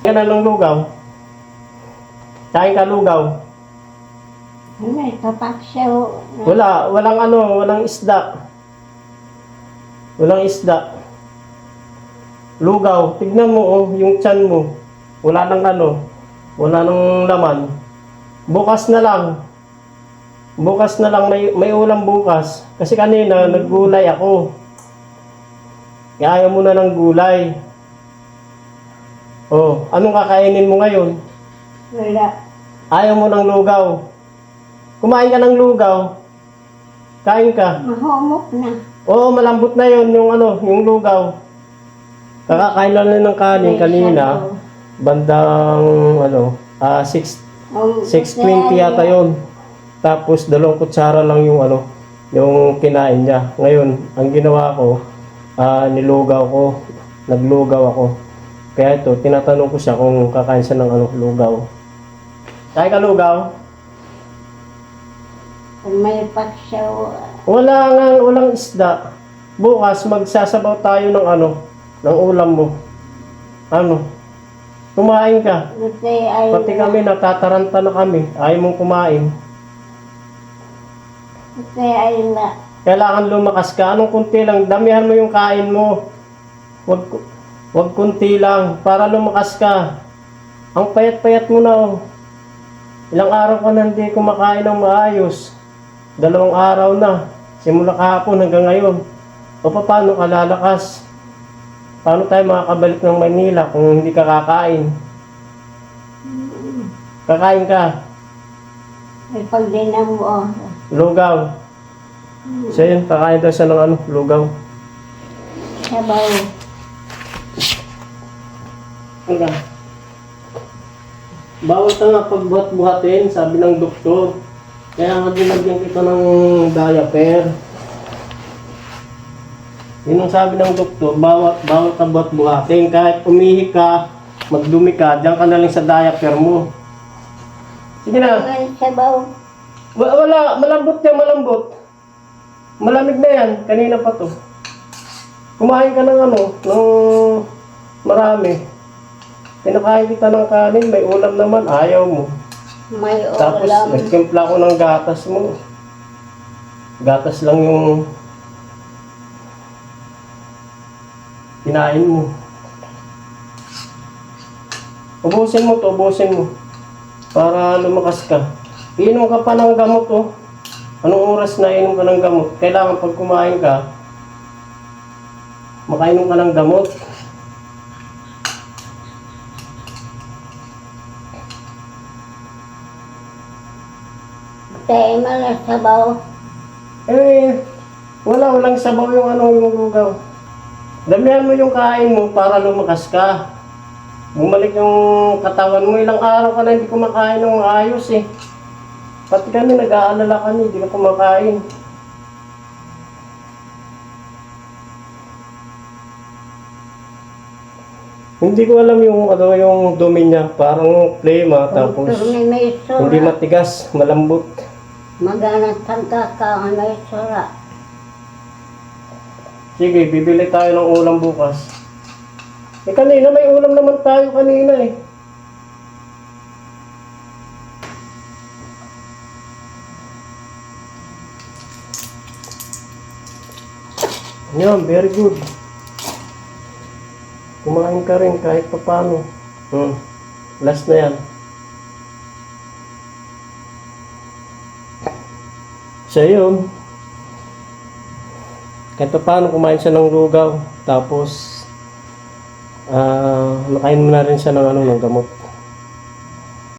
Yan ang lugaw. Kain ka lugaw. Ano, papaksyaw. Walang isda. Walang isda. Lugaw, tignan mo oh, yung tiyan mo. Wala nang laman. Bukas na lang. Bukas na lang may ulam bukas. Kasi kanina naggulay ako. Kaya ayaw mo na ng gulay. Oh, anong kakainin mo ngayon? Wala. Ayaw mo ng lugaw. Kumain ka ng lugaw. Kain ka. Mahumok na. Oo, malambot na yon yung lugaw. Kakakain lang ng kanin kanina. Bandang 6:20 yata yon. Tapos 2 kutsara lang yung kinain niya. Ngayon, ang ginawa ko, naglugaw ako. Kaya ito, tinatanong ko siya kung kakain siya ng lugaw. Kain ka lugaw? Kung may paksyaw. Walang isda. Bukas magsasabaw tayo ng ulam mo. Kumain ka. Pati kami natataranta na kami. Ayaw mong kumain. Kailangan lumakas ka. Anong kunti lang? Damihan mo yung kain mo. Wag kunti lang. Para lumakas ka. Ang payat-payat mo na oh. Ilang araw ka na hindi kumakain ng maayos. 2 araw na. Simula kahapon hanggang ngayon. O paano ka lalakas? Paano tayo makakabalik ng Manila kung hindi ka kakain? Kakain ka. May pagdinam mo. Lugaw. Siya yun, kakain daw siya ng lugaw. Sabaw. Hanggang. Bawal ka nga pagbuhat-buhatin, sabi ng doktor. Kaya nga dinagyan kita ng diaper. Yun ang sabi ng doktor, bawal ka buhat-buhatin. Kahit umihi ka, magdumi ka, diyan ka na lang sa diaper mo. Sige na. Sabaw. Wala, malambot yan, malambot. Malamig na yan, kanina pa to. Kumain ka ng marami. Pinakain kita ng kanin, may ulam naman, ayaw mo. May ulam. Tapos nagtimpla ko ng gatas mo. Gatas lang yung kinain mo. Ubusin mo. Para lumakas ka. Inom ka pa ng gamot oh. Anong oras na inom ka ng gamot? Kailangan pag kumain ka, makainom ka ng gamot. Tayo mga sabaw. Walang sabaw yung lugaw. Damihan mo yung kain mo para lumakas ka. Bumalik yung katawan mo. Ilang araw ka na hindi kumakain ng maayos eh. Pati kami nag-aalala ka hindi ka kumakain. Hindi ko alam yung dumi niya. Parang plema tapos hindi matigas, malambot. Maganang tangka ka ang may sura. Sige, bibili tayo ng ulam bukas. Kanina may ulam naman tayo kanina eh. Yan, very good. Kumain ka rin kahit pa paano. Last na yan. Siya yun. Kahit pa paano kumain siya ng lugaw. Tapos, nakain mo na rin siya ng gamot.